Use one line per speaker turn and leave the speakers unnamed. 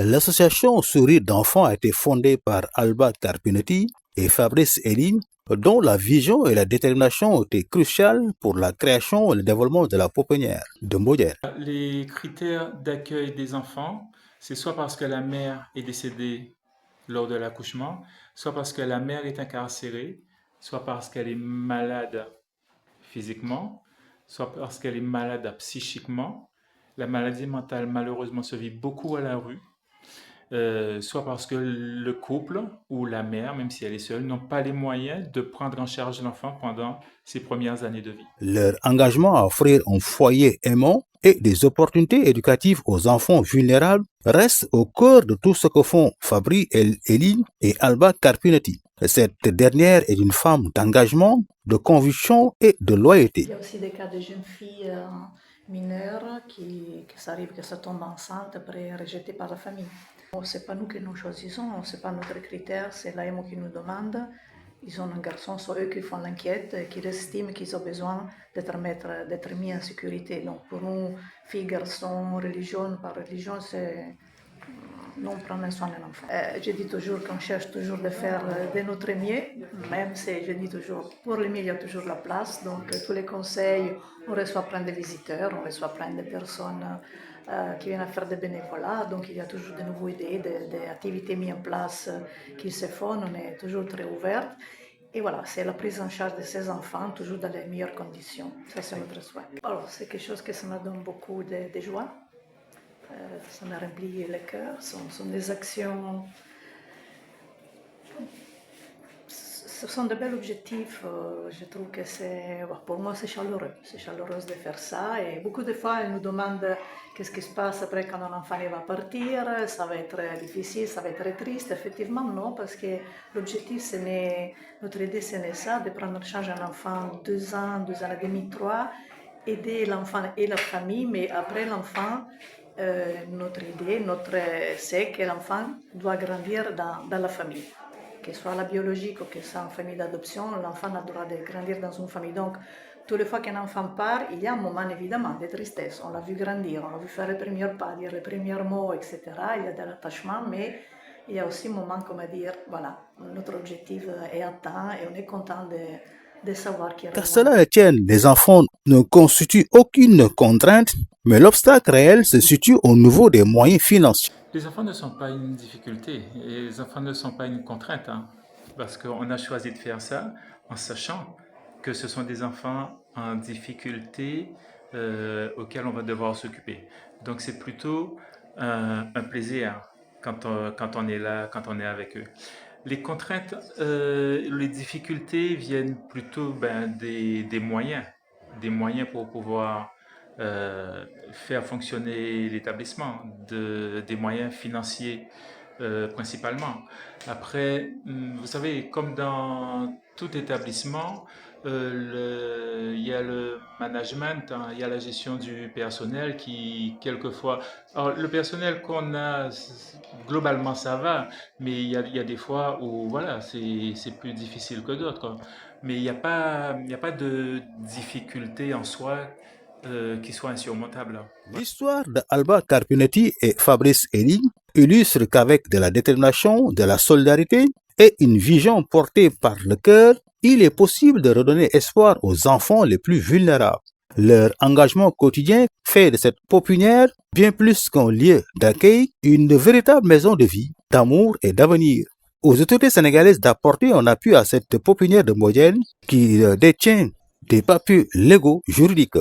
L'association Sourire d'enfants a été fondée par Alba Carpinetti et Fabrice Eline, dont la vision et la détermination ont été cruciales pour la création et le développement de la pouponnière de Mbodiène.
Les critères d'accueil des enfants, c'est soit parce que la mère est décédée lors de l'accouchement, soit parce que la mère est incarcérée, soit parce qu'elle est malade physiquement, soit parce qu'elle est malade psychiquement. La maladie mentale, malheureusement, se vit beaucoup à la rue. Soit parce que le couple ou la mère, même si elle est seule, n'ont pas les moyens de prendre en charge l'enfant pendant ses premières années de vie.
Leur engagement à offrir un foyer aimant et des opportunités éducatives aux enfants vulnérables reste au cœur de tout ce que font Fabri Eline et Alba Carpinetti. Cette dernière est une femme d'engagement, de conviction et de loyauté.
Il y a aussi des cas de jeunes filles mineures qui s'arrive que ça tombe enceinte après rejetées par la famille. C'est pas nous qui nous choisissons, c'est pas notre critère, c'est l'AMO qui nous demande. Ils ont un garçon, c'est eux qui font l'enquête et qui estiment qu'ils ont besoin d'être mis en sécurité. Donc pour nous, filles, garçons, religion par religion, c'est non prendre soin de l'enfant. Je dis toujours qu'on cherche toujours de faire de notre mieux, même si je dis toujours, pour le mieux, il y a toujours la place. Donc tous les conseils, on reçoit plein de visiteurs, on reçoit plein de personnes qui viennent faire des bénévolats. Donc il y a toujours de nouvelles idées, des activités mises en place qui se font. On est toujours très ouverte. Et voilà, c'est la prise en charge de ces enfants, toujours dans les meilleures conditions. Ça, c'est notre souhait. Alors, c'est quelque chose que ça me donne beaucoup de joie. Ça me remplit le cœur. Ce sont des actions. Ce sont de bels objectifs. Je trouve que pour moi, c'est chaleureux. C'est chaleureux de faire ça. Et beaucoup de fois, elles nous demandent qu'est-ce qui se passe après quand un enfant va partir. Ça va être difficile, ça va être triste. Effectivement, non, parce que l'objectif, notre idée, c'est ça, de prendre en charge un enfant 2 ans, 2 ans et demi, 3, aider l'enfant et la famille, mais après l'enfant, notre idée, c'est que l'enfant doit grandir dans la famille. Que ce soit la biologique ou que ce soit en famille d'adoption, l'enfant a le droit de grandir dans une famille. Donc, toutes les fois qu'un enfant part, il y a un moment évidemment de tristesse. On l'a vu grandir, on l'a vu faire les premiers pas, dire les premiers mots, etc. Il y a de l'attachement, mais il y a aussi un moment, comme dire, voilà, notre objectif est atteint et on est content de savoir qu'il y a...
Qu'à cela ne tienne, les enfants ne constituent aucune contrainte, mais l'obstacle réel se situe au niveau des moyens financiers.
Les enfants ne sont pas une difficulté, et les enfants ne sont pas une contrainte, parce qu'on a choisi de faire ça en sachant que ce sont des enfants en difficulté auxquels on va devoir s'occuper. Donc c'est plutôt un plaisir quand on est là, quand on est avec eux. Les contraintes, les difficultés viennent plutôt des moyens pour pouvoir faire fonctionner l'établissement, des moyens financiers principalement. Après, vous savez, comme dans tout établissement, il y a le management, il y a la gestion du personnel qui, quelquefois... Alors, le personnel qu'on a, globalement, ça va, mais il y a des fois où, voilà, c'est plus difficile que d'autres, quoi. Mais il n'y a pas de difficulté en soi qui soit insurmontable.
L'histoire d'Alba Carpinetti et Fabrice Eline illustre qu'avec de la détermination, de la solidarité et une vision portée par le cœur, il est possible de redonner espoir aux enfants les plus vulnérables. Leur engagement quotidien fait de cette pouponnière bien plus qu'un lieu d'accueil, une véritable maison de vie, d'amour et d'avenir. Aux autorités sénégalaises d'apporter un appui à cette pouponnière de Mbodiène qui détient des papiers légaux juridiques.